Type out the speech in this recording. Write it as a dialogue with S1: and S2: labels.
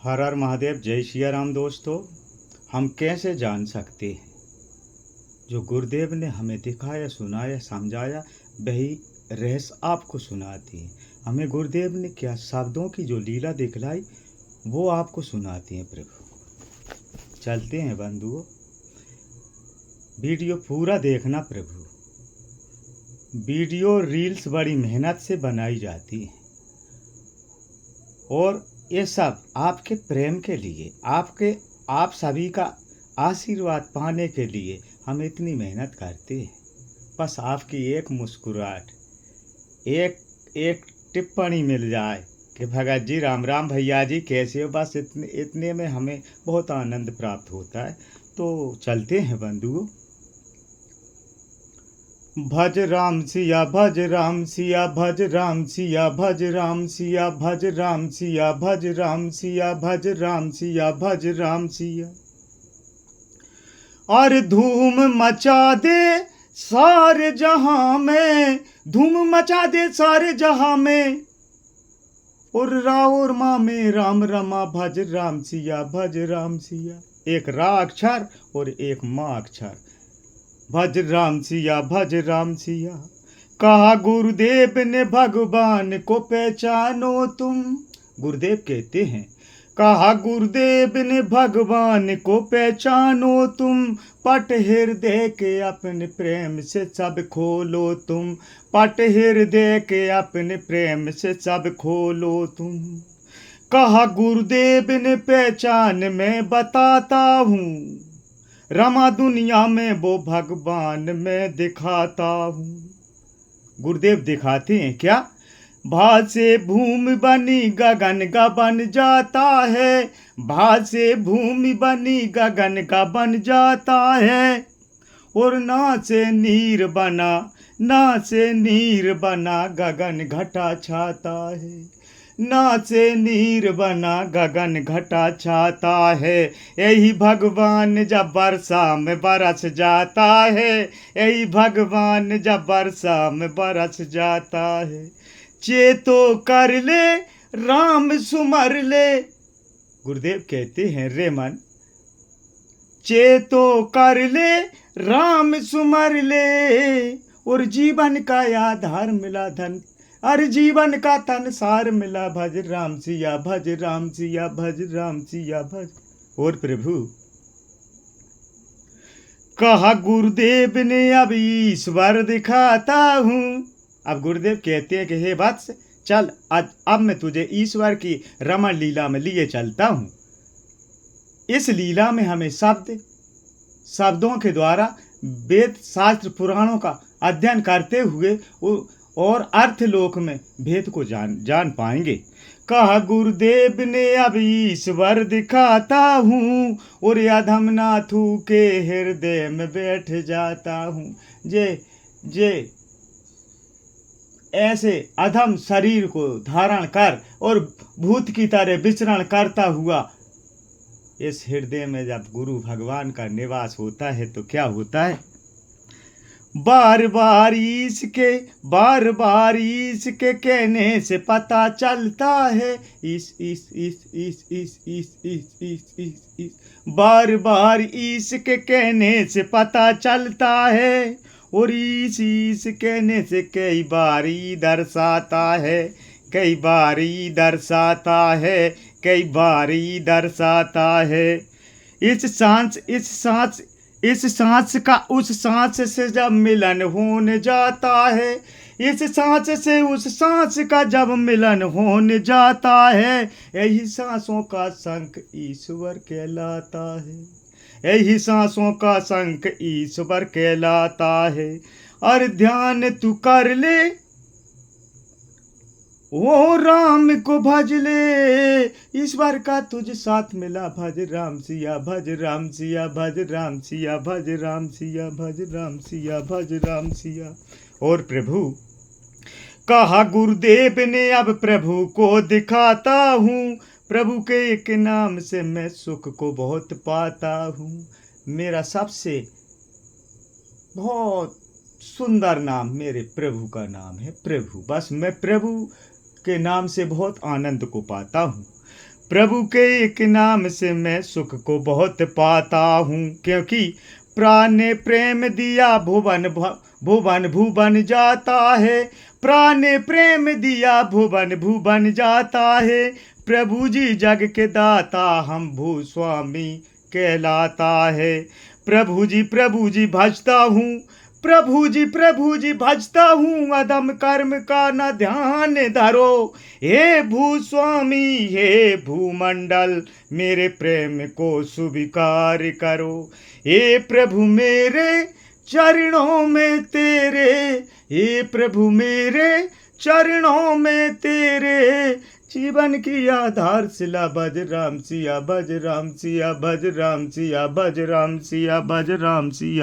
S1: हर हर महादेव। जय सिया राम। दोस्तों, हम कैसे जान सकते हैं जो गुरुदेव ने हमें दिखाया, सुनाया, समझाया, वही रहस्य आपको सुनाते हैं। हमें गुरुदेव ने क्या शब्दों की जो लीला दिखलाई वो आपको सुनाते हैं प्रभु। चलते हैं बंधुओं, वीडियो पूरा देखना प्रभु। वीडियो रील्स बड़ी मेहनत से बनाई जाती है और ये सब आपके प्रेम के लिए, आप सभी का आशीर्वाद पाने के लिए हम इतनी मेहनत करते हैं। बस आपकी एक मुस्कुराहट, एक एक टिप्पणी मिल जाए कि भगत जी राम राम, भैया जी कैसे हो, बस इतने में हमें बहुत आनंद प्राप्त होता है। तो चलते हैं बंधुओं। भज राम सिया, भज राम सिया, भज राम सिया, भज राम सिया, भज राम सिया, भज राम सिया, भज राम सिया, भज राम सिया। और धूम मचा दे सारे जहां में, धूम मचा दे सारे जहां में, और रा और माँ में राम रमा, भज राम सिया, भज राम सिया। एक रा अक्षर और एक माँ अक्षर। भज राम सिया, भज राम सिया। कहा गुरुदेव ने भगवान को पहचानो तुम। गुरुदेव कहते हैं, कहा गुरुदेव ने भगवान को पहचानो तुम, पट हृदय के अपने प्रेम से सब खोलो तुम, पट हृदय के अपने प्रेम से सब खोलो तुम। कहा गुरुदेव ने पहचान मैं बताता हूँ, रमा दुनिया में वो भगवान मैं दिखाता हूँ। गुरुदेव दिखाते हैं क्या? भाव से भूमि बनी गगन का बन जाता है, भाव से भूमि बनी गगन का बन जाता है, और ना से नीर बना, ना से नीर बना गगन घटा छाता है, ना से नीर बना गगन घटा छाता है। यही भगवान जब वर्षा में बरस जाता है, यही भगवान जब वर्षा में बरस जाता है। चेतो कर ले राम सुमर ले। गुरुदेव कहते हैं, रे मन चेतो कर ले राम सुमर ले, और जीवन का आधार मिला धन, अरे जीवन का तन सार मिला, भज राम सिया, भज राम सिया, भज राम सिया, भज। और प्रभु कहा गुरुदेव ने अब ईश्वर दिखाता हूँ। अब गुरुदेव कहते हैं कि हे वत्स चल, अब मैं तुझे ईश्वर की रमण लीला में लिए चलता हूँ। इस लीला में हमें शब्दों के द्वारा वेद शास्त्र पुराणों का अध्ययन करते हुए और अर्थलोक में भेद को जान पाएंगे। कहा गुरुदेव ने अब ईश्वर दिखाता हूँ, और अधमनाथु के हृदय में बैठ जाता हूँ। जे ऐसे अधम शरीर को धारण कर और भूत की तरह विचरण करता हुआ इस हृदय में जब गुरु भगवान का निवास होता है तो क्या होता है? बार बार इसके कहने से पता चलता है, बार बार इसके कहने से पता चलता है, और इस कहने से कई बारी दर्शाता है, कई बारी दर्शाता है, कई बारी दर्शाता है। इस सांस का उस सांस से जब मिलन होने जाता है, इस सांस से उस सांस का जब मिलन होने जाता है, यही सांसों का संख ईश्वर कहलाता है, यही सांसों का संख ईश्वर कहलाता है। और ध्यान तू कर ले ओ राम को भज ले, ईश्वर का तुझ साथ मिला, भज राम सिया, भज राम सिया, भज राम सिया, भज राम सिया, भज राम सिया, भज राम सिया। और प्रभु कहा गुरुदेव ने अब प्रभु को दिखाता हूँ, प्रभु के एक नाम से मैं सुख को बहुत पाता हूँ। मेरा सबसे बहुत सुंदर नाम मेरे प्रभु का नाम है प्रभु। बस मैं प्रभु के नाम से बहुत आनंद को पाता हूँ। प्रभु के एक नाम से मैं सुख को बहुत पाता हूँ, क्योंकि प्राण ने प्रेम दिया भुवन भुवन जाता है। प्राण ने प्रेम दिया भुवन भुवन जाता है। प्रभु जी जग के दाता हम भूस्वामी कहलाता है। प्रभु जी भजता हूँ, प्रभु जी भजता हूँ, अदम कर्म का न ध्यान धरो। हे भूस्वामी हे भूमंडल, मेरे प्रेम को स्वीकार करो। हे प्रभु मेरे चरणों में तेरे, हे प्रभु मेरे चरणों में तेरे, जीवन की आधारशिला भज राम सिया, भज राम सिया, भज राम सिया, भज राम सिया, भज राम सिया।